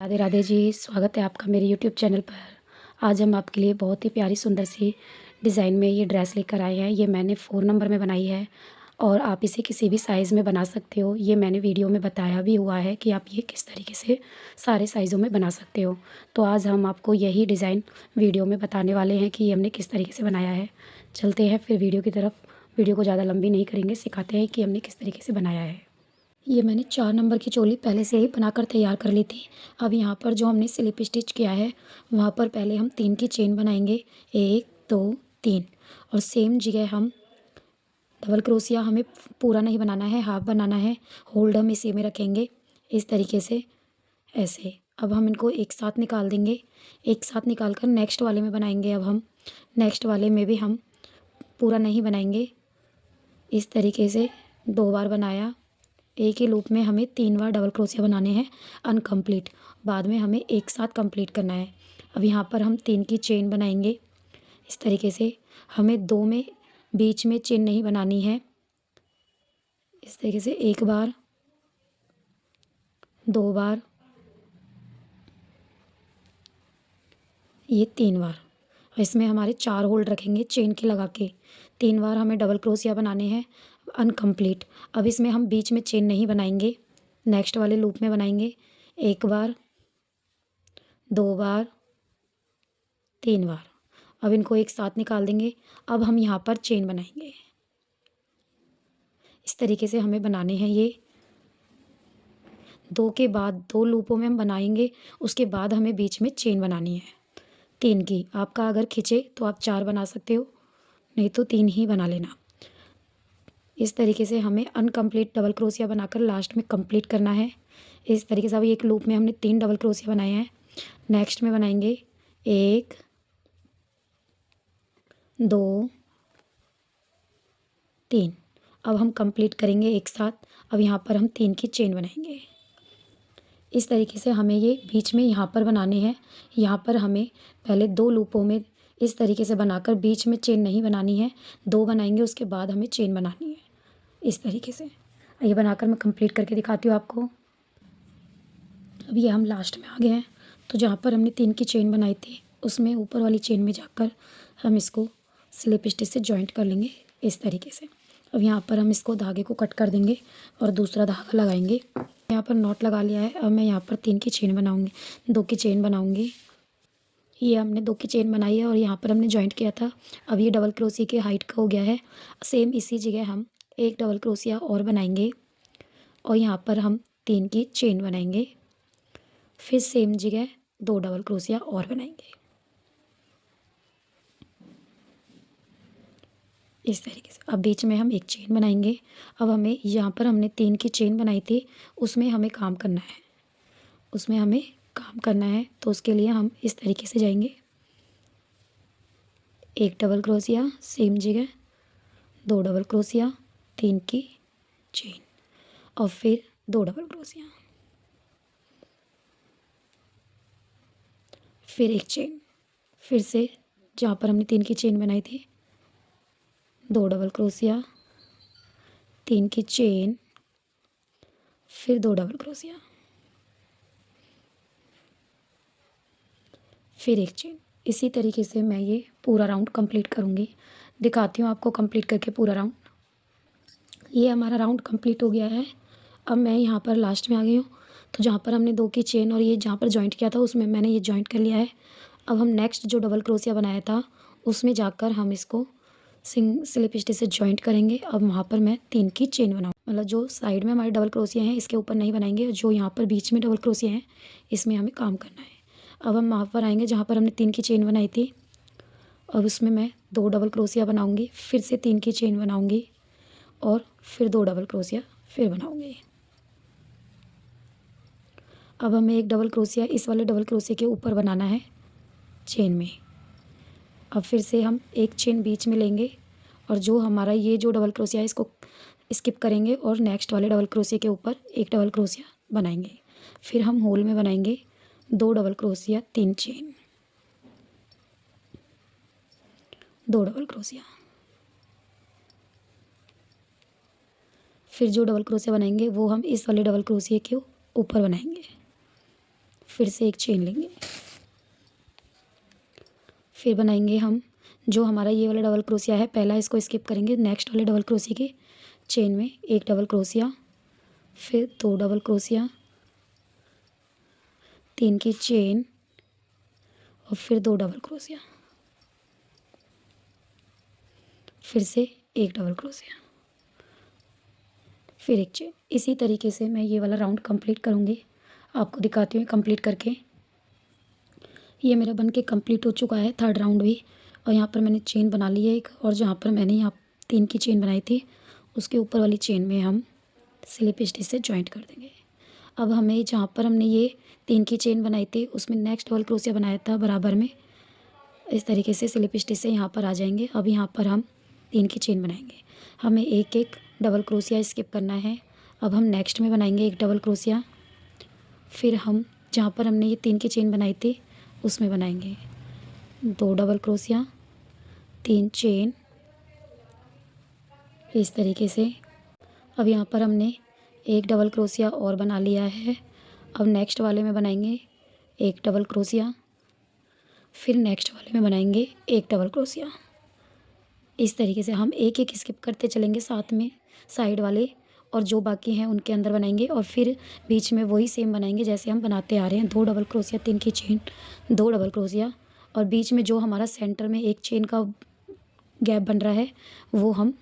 राधे राधे जी, स्वागत है आपका मेरे यूट्यूब चैनल पर। आज हम आपके लिए बहुत ही प्यारी सुंदर सी डिज़ाइन में ये ड्रेस लेकर आए हैं। ये मैंने 4 नंबर में बनाई है और आप इसे किसी भी साइज़ में बना सकते हो। ये मैंने वीडियो में बताया भी हुआ है कि आप ये किस तरीके से सारे साइज़ों में बना सकते हो। तो आज हम आपको यही डिज़ाइन वीडियो में बताने वाले हैं कि ये हमने किस तरीके से बनाया है। चलते हैं फिर वीडियो की तरफ। वीडियो को ज़्यादा लंबी नहीं करेंगे, सिखाते हैं कि हमने किस तरीके से बनाया है। ये मैंने 4 नंबर की चोली पहले से ही बनाकर तैयार कर ली थी। अब यहाँ पर जो हमने स्लिप स्टिच किया है, वहाँ पर पहले हम 3 की चेन बनाएंगे। 1 2 3 और सेम जगह हम डबल क्रोशिया हमें पूरा नहीं बनाना है, हाफ बनाना है। होल्ड हम इसी में रखेंगे इस तरीके से, ऐसे। अब हम इनको एक साथ निकाल देंगे। एक साथ निकाल कर नेक्स्ट वाले में बनाएंगे। अब हम नेक्स्ट वाले में भी हम पूरा नहीं बनाएंगे। इस तरीके से 2 बार बनाया। एक ही लूप में हमें 3 बार डबल क्रोशिया बनाने हैं अनकम्प्लीट। बाद में हमें एक साथ कंप्लीट करना है। अब यहाँ पर हम 3 की चेन बनाएंगे इस तरीके से। हमें 2 में बीच में चेन नहीं बनानी है। इस तरीके से 1 बार, 2 बार, ये 3 बार। इसमें हमारे 4 होल्ड रखेंगे चेन के लगा के। 3 बार हमें डबल क्रोशिया बनाने हैं अनकम्प्लीट। अब इसमें हम बीच में चेन नहीं बनाएंगे, नेक्स्ट वाले लूप में बनाएंगे। 1 बार, 2 बार, 3 बार। अब इनको एक साथ निकाल देंगे। अब हम यहाँ पर चेन बनाएंगे। इस तरीके से हमें बनाने हैं ये। 2 के बाद 2 लूपों में हम बनाएंगे, उसके बाद हमें बीच में चेन बनानी है 3 की। आपका अगर खिंचे तो आप 4 बना सकते हो, नहीं तो 3 ही बना लेना। इस तरीके से हमें अनकम्प्लीट डबल क्रोशिया बनाकर लास्ट में कंप्लीट करना है। इस तरीके से अभी एक लूप में हमने 3 डबल क्रोशिया बनाए हैं। नेक्स्ट में बनाएंगे 1 2 3। अब हम कंप्लीट करेंगे एक साथ। अब यहाँ पर हम 3 की चेन बनाएंगे। इस तरीके से हमें ये बीच में यहाँ पर बनाने हैं। यहाँ पर हमें पहले 2 लूपों में इस तरीके से बनाकर बीच में चेन नहीं बनानी है। 2 बनाएंगे, उसके बाद हमें चेन बनानी है इस तरीके से। ये बनाकर मैं कंप्लीट करके दिखाती हूँ आपको। अब ये हम लास्ट में आ गए हैं। तो जहाँ पर हमने 3 की चेन बनाई थी, उसमें ऊपर वाली चेन में जाकर हम इसको स्लिप स्टिच से जॉइंट कर लेंगे इस तरीके से। अब यहाँ पर हम इसको धागे को कट कर देंगे और दूसरा धागा लगाएंगे। यहाँ पर नॉट लगा लिया है। अब मैं यहाँ पर 3 की चेन बनाऊँगी, 2 की चेन बनाऊँगी। ये हमने 2 की चेन बनाई है और यहाँ पर हमने जॉइंट किया था। अब ये डबल क्रोशिया की हाइट का हो गया है। सेम इसी जगह हम एक डबल क्रोशिया और बनाएंगे और यहाँ पर हम 3 की चेन बनाएंगे। फिर सेम जगह 2 डबल क्रोशिया और बनाएंगे इस तरीके से। अब बीच में हम एक चेन बनाएंगे। अब हमें यहाँ पर हमने 3 की चेन बनाई थी, उसमें हमें काम करना है, उसमें हमें काम करना है। तो उसके लिए हम इस तरीके से जाएंगे। एक डबल क्रोशिया सेम जगह, 2 डबल क्रोशिया, 3 की चेन और फिर 2 डबल क्रोशिया, फिर एक चेन। फिर से जहाँ पर हमने 3 की चेन बनाई थी, 2 डबल क्रोशिया, 3 की चेन, फिर 2 डबल क्रोशिया, फिर एक चेन। इसी तरीके से मैं ये पूरा राउंड कंप्लीट करूँगी। दिखाती हूँ आपको कंप्लीट करके पूरा राउंड। ये हमारा राउंड कंप्लीट हो गया है। अब मैं यहाँ पर लास्ट में आ गई हूँ। तो जहाँ पर हमने 2 की चेन और ये जहाँ पर जॉइंट किया था, उसमें मैंने ये जॉइंट कर लिया है। अब हम नेक्स्ट जो डबल क्रोशिया बनाया था, उसमें जाकर हम इसको स्लिप स्टिच से जॉइंट करेंगे। अब वहाँ पर मैं 3 की चेन बनाऊँ, मतलब जो साइड में हमारे डबल क्रोशिया हैं इसके ऊपर नहीं बनाएंगे, जो यहाँ पर बीच में डबल क्रोशिया हैं इसमें हमें काम करना है। अब हम वहाँ पर आएंगे जहाँ पर हमने 3 की चेन बनाई थी और उसमें मैं 2 डबल क्रोशिया बनाऊँगी, फिर से 3 की चेन बनाऊँगी और फिर 2 डबल क्रोशिया फिर बनाऊँगी। अब हमें एक डबल क्रोशिया इस वाले डबल क्रोशिया के ऊपर बनाना है चेन में। अब फिर से हम एक चेन बीच में लेंगे और जो हमारा ये जो डबल क्रोशिया है इसको स्किप करेंगे और नेक्स्ट वाले डबल क्रोशिया के ऊपर एक डबल क्रोशिया बनाएंगे। फिर हम होल में बनाएंगे 2 double crochet, 3 chain, 2 double crochet. फिर जो डबल क्रोशिया बनाएंगे वो हम इस वाले डबल क्रोशिया के ऊपर बनाएंगे। फिर से एक चेन लेंगे, फिर बनाएंगे हम जो हमारा ये वाला डबल क्रोशिया है पहला, इसको स्किप करेंगे। नेक्स्ट वाले डबल क्रोशिया के चेन में एक डबल क्रोशिया, फिर दो डबल क्रोशिया, तीन की चेन और फिर दो डबल क्रोशिया, फिर से एक डबल क्रोशिया, फिर एक चेन। इसी तरीके से मैं ये वाला राउंड कंप्लीट करूँगी। आपको दिखाती हूँ कंप्लीट करके। ये मेरा बन के कंप्लीट हो चुका है, थर्ड राउंड भी। और यहाँ पर मैंने चेन बना ली है एक, और जहाँ पर मैंने यहाँ तीन की चेन बनाई थी उसके ऊपर वाली चेन में हम स्लिप स्टिच से जॉइंट कर देंगे। अब हमें जहाँ पर हमने ये तीन की चेन बनाई थी उसमें नेक्स्ट डबल क्रोशिया बनाया था बराबर में, इस तरीके से स्लिप स्टिच से यहाँ पर आ जाएंगे। अब यहाँ पर हम तीन की चेन बनाएंगे, हमें एक एक डबल क्रोशिया स्किप करना है। अब हम नेक्स्ट में बनाएंगे एक डबल क्रोशिया, फिर हम जहाँ पर हमने ये तीन की चेन बनाई थी उसमें बनाएंगे दो डबल क्रोशिया, तीन चेन, इस तरीके से। अब यहाँ पर हमने एक डबल क्रोशिया और बना लिया है। अब नेक्स्ट वाले में बनाएंगे एक डबल क्रोशिया, फिर नेक्स्ट वाले में बनाएंगे एक डबल क्रोशिया। इस तरीके से हम एक एक स्किप करते चलेंगे साथ में साइड वाले, और जो बाकी हैं उनके अंदर बनाएंगे और फिर बीच में वही सेम बनाएंगे जैसे हम बनाते आ रहे हैं। दो डबल क्रोशिया, तीन की चेन, दो डबल क्रोशिया, और बीच में जो हमारा सेंटर में एक चेन का गैप बन रहा है वो हम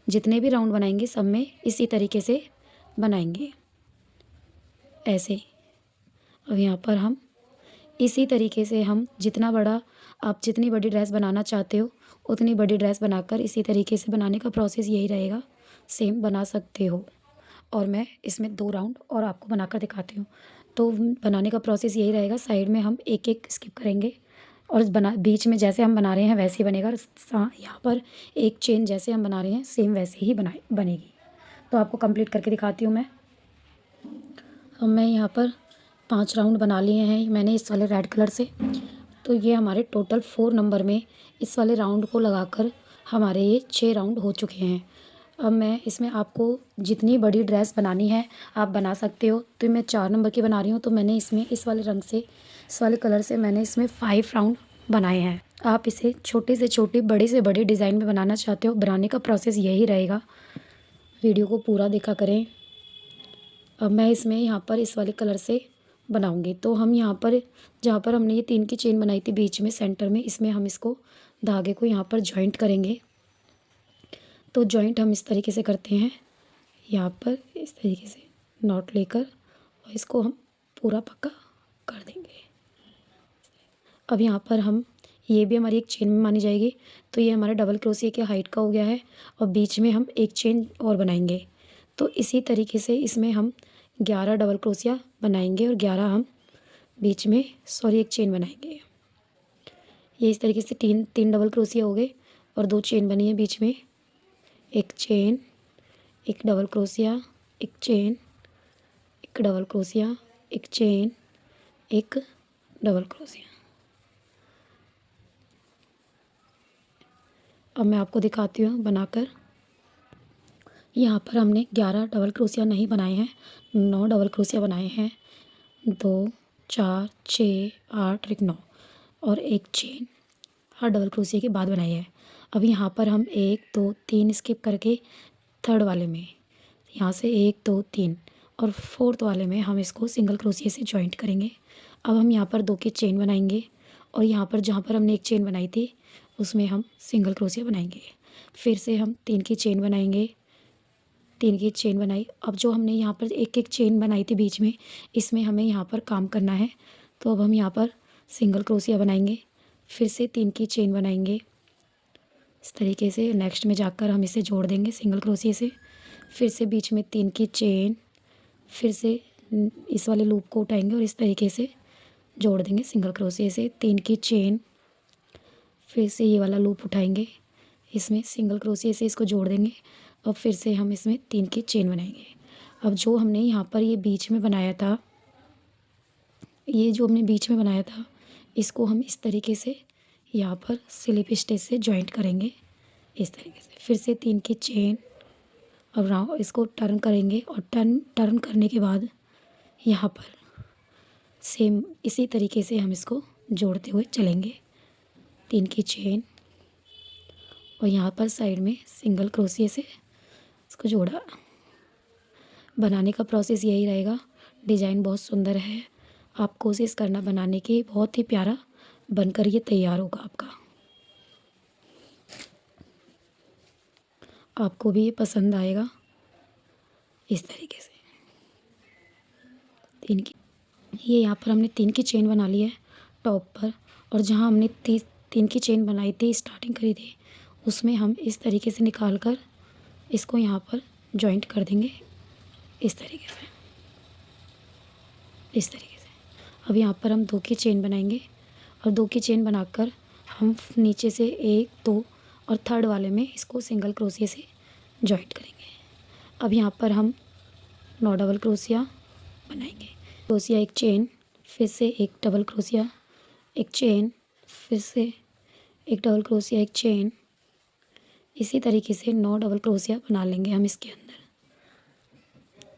जितने भी राउंड बनाएंगे सब में इसी तरीके से बनाएंगे ऐसे। अब यहाँ पर हम इसी तरीके से हम जितना बड़ा, आप जितनी बड़ी ड्रेस बनाना चाहते हो उतनी बड़ी ड्रेस बनाकर इसी तरीके से बनाने का प्रोसेस यही रहेगा, सेम बना सकते हो। और मैं इसमें दो राउंड और आपको बनाकर दिखाती हूँ। तो बनाने का प्रोसेस यही रहेगा, साइड में हम एक एक स्किप करेंगे और बना बीच में जैसे हम बना रहे हैं वैसे ही बनेगा। यहाँ पर एक चेन जैसे हम बना रहे हैं सेम वैसे ही बनेगी। तो आपको कंप्लीट करके दिखाती हूँ मैं। अब मैं यहाँ पर 5 राउंड बना लिए हैं मैंने इस वाले रेड कलर से। तो ये हमारे टोटल 4 नंबर में इस वाले राउंड को लगाकर हमारे ये 6 राउंड हो चुके हैं। अब मैं इसमें आपको जितनी बड़ी ड्रेस बनानी है आप बना सकते हो। तो मैं 4 नंबर की बना रही हूँ, तो मैंने इसमें इस वाले रंग से, इस वाले कलर से मैंने इसमें 5 राउंड बनाए हैं। आप इसे छोटे से छोटे, बड़े से बड़े डिज़ाइन में बनाना चाहते हो, बनाने का प्रोसेस यही रहेगा। वीडियो को पूरा देखा करें। अब मैं इसमें यहाँ पर इस वाले कलर से बनाऊंगी। तो हम यहाँ पर जहाँ पर हमने ये तीन की चेन बनाई थी बीच में सेंटर में, इसमें हम इसको धागे को यहाँ पर जॉइंट करेंगे। तो जॉइंट हम इस तरीके से करते हैं, यहाँ पर इस तरीके से नॉट लेकर और इसको हम पूरा पक्का कर देंगे। अब यहाँ पर हम ये भी हमारी एक चेन में मानी जाएगी। तो ये हमारा डबल क्रोशिया के हाइट का हो गया है और बीच में हम एक चेन और बनाएंगे। तो इसी तरीके से इसमें हम 11 डबल क्रोशिया बनाएंगे और 11 हम बीच में एक चेन बनाएंगे। ये इस तरीके से तीन डबल क्रोशिया हो गए और 2 चेन बनी है बीच में, एक चेन, एक डबल क्रोशिया, एक चेन, एक डबल क्रोशिया, एक चेन, एक डबल क्रोशिया। अब मैं आपको दिखाती हूँ बनाकर। यहाँ पर हमने 11 डबल क्रोशिया नहीं बनाए हैं, 9 डबल क्रोशिया बनाए हैं। 2, 4, 6, 8, 9 और एक चेन हर डबल क्रोशिया के बाद बनाई है। अब यहाँ पर हम 1, 2, 3 स्किप करके थर्ड वाले में यहाँ से 1, 2, 3 और फोर्थ वाले में हम इसको सिंगल क्रोशिया से जॉइंट करेंगे। अब हम यहाँ पर 2 की चेन बनाएंगे और यहाँ पर जहाँ पर हमने एक चेन बनाई थी उसमें हम सिंगल क्रोशिया बनाएंगे। फिर से हम 3 की चेन बनाएंगे, 3 की चेन बनाई। अब जो हमने यहाँ पर एक एक चेन बनाई थी बीच में, इसमें हमें यहाँ पर काम करना है। तो अब हम यहाँ पर सिंगल क्रोशिया बनाएंगे, फिर से 3 की चेन बनाएंगे इस तरीके से। नेक्स्ट में जाकर हम इसे जोड़ देंगे सिंगल क्रोशिया से। फिर से बीच में 3 की चेन, फिर से इस वाले लूप को उठाएंगे और इस तरीके से जोड़ देंगे सिंगल क्रोशिया से। 3 की चेन, फिर से ये वाला लूप उठाएंगे, इसमें सिंगल क्रोशिया से इसको जोड़ देंगे और फिर से हम इसमें 3 की चेन बनाएंगे। अब जो हमने यहाँ पर ये बीच में बनाया था, ये जो हमने बीच में बनाया था इसको हम इस तरीके से यहाँ पर स्लिप स्टिच से जॉइंट करेंगे इस तरीके से। फिर से 3 की चेन, अब राउंड इसको टर्न करेंगे और टर्न करने के बाद यहाँ पर सेम इसी तरीके से हम इसको जोड़ते हुए चलेंगे। 3 की चेन और यहाँ पर साइड में सिंगल क्रोशिया से इसको जोड़ा। बनाने का प्रोसेस यही रहेगा। डिज़ाइन बहुत सुंदर है, आप कोशिश करना बनाने की, बहुत ही प्यारा बनकर ये तैयार होगा आपका। आपको भी ये पसंद आएगा। इस तरीके से 3 की, ये यहाँ पर हमने 3 की चेन बना ली है टॉप पर, और जहाँ हमने 3 की चेन बनाई थी, स्टार्टिंग करी थी, उसमें हम इस तरीके से निकाल कर इसको यहाँ पर जॉइंट कर देंगे। इस तरीके से, इस तरीके से। अब यहाँ पर हम 2 की चेन बनाएंगे और 2 की चेन बनाकर हम नीचे से 1 2 और थर्ड वाले में इसको सिंगल क्रोशिया से जॉइंट करेंगे। अब यहाँ पर हम 9 डबल क्रोशिया बनाएंगे। क्रोशिया एक चेन, फिर से एक डबल क्रोशिया एक चेन, फिर से एक डबल क्रोशिया एक चेन। इसी तरीके से 9 डबल क्रोशिया बना लेंगे हम इसके अंदर,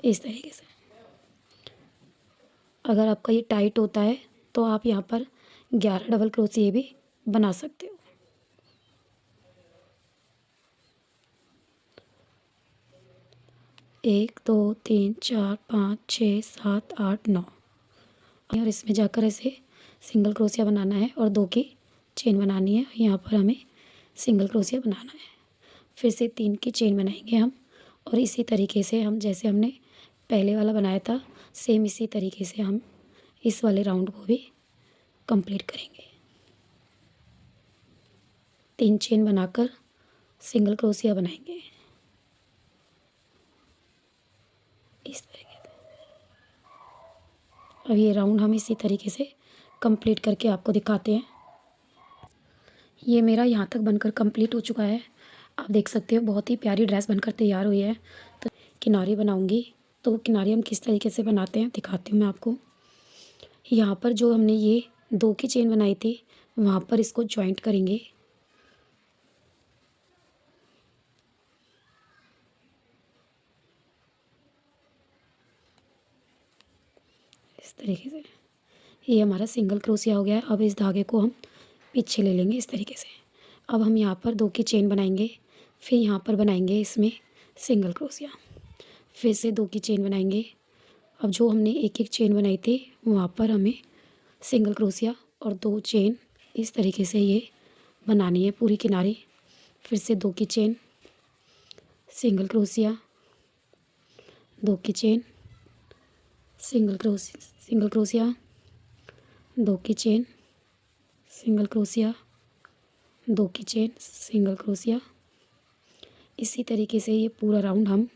इस तरीके से। अगर आपका ये टाइट होता है तो आप यहाँ पर 11 डबल क्रोशिया भी बना सकते हो। एक 2 3 4 5 6 7 8 9, और इसमें जाकर ऐसे सिंगल क्रोशिया बनाना है और 2 की चेन बनानी है। यहाँ पर हमें सिंगल क्रोशिया बनाना है। फिर से 3 की चेन बनाएंगे हम, और इसी तरीके से हम जैसे हमने पहले वाला बनाया था, सेम इसी तरीके से हम इस वाले राउंड को भी कंप्लीट करेंगे। 3 चेन बनाकर सिंगल क्रोशिया बनाएंगे, इस तरीके से। अब ये राउंड हम इसी तरीके से कंप्लीट करके आपको दिखाते हैं। ये मेरा यहाँ तक बनकर कंप्लीट हो चुका है। आप देख सकते हो बहुत ही प्यारी ड्रेस बनकर तैयार हुई है। तो किनारी बनाऊंगी, तो किनारी हम किस तरीके से बनाते हैं दिखाती हूँ मैं आपको। यहाँ पर जो हमने ये 2 की चेन बनाई थी, वहाँ पर इसको जॉइंट करेंगे। इस तरीके से ये हमारा सिंगल क्रोशिया हो गया है। अब इस धागे को हम पीछे ले लेंगे इस तरीके से। अब हम यहाँ पर 2 की चेन बनाएंगे, फिर यहाँ पर बनाएंगे इसमें सिंगल क्रोशिया, फिर से 2 की चेन बनाएंगे। अब जो हमने एक एक चेन बनाई थी, वहाँ पर हमें सिंगल क्रोशिया और 2 चेन इस तरीके से ये बनानी है पूरी किनारी। फिर से 2 की चेन, सिंगल क्रोशिया, 2 की चेन, सिंगल क्रोशिया, 2 की चेन, सिंगल क्रोशिया, 2 की चेन, सिंगल क्रोशिया। इसी तरीके से ये पूरा राउंड हम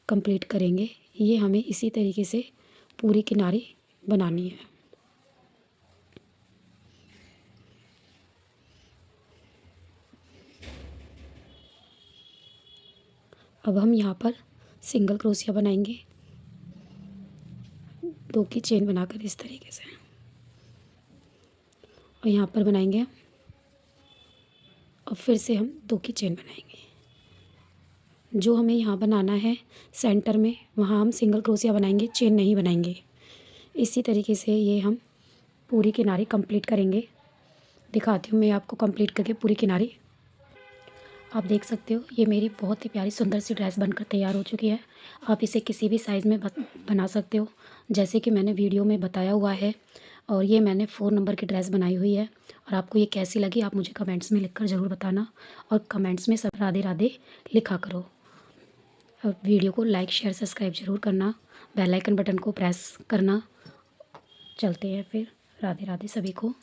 कंप्लीट करेंगे। ये हमें इसी तरीके से पूरी किनारी बनानी है। अब हम यहाँ पर सिंगल क्रोशिया बनाएंगे, 2 की चेन बनाकर इस तरीके से, और यहाँ पर बनाएंगे हम, और फिर से हम 2 की चेन बनाएंगे। जो हमें यहाँ बनाना है सेंटर में, वहाँ हम सिंगल क्रोशिया बनाएंगे, चेन नहीं बनाएंगे। इसी तरीके से ये हम पूरी किनारी कंप्लीट करेंगे। दिखाती हूँ मैं आपको कंप्लीट करके पूरी किनारी। आप देख सकते हो ये मेरी बहुत ही प्यारी सुंदर सी ड्रेस बनकर तैयार हो चुकी है। आप इसे किसी भी साइज़ में बना सकते हो, जैसे कि मैंने वीडियो में बताया हुआ है। और ये मैंने 4 नंबर की ड्रेस बनाई हुई है। और आपको ये कैसी लगी आप मुझे कमेंट्स में लिखकर ज़रूर बताना, और कमेंट्स में सब राधे राधे लिखा करो। और वीडियो को लाइक शेयर सब्सक्राइब ज़रूर करना, बेल आइकन बटन को प्रेस करना। चलते हैं फिर, राधे राधे सभी को।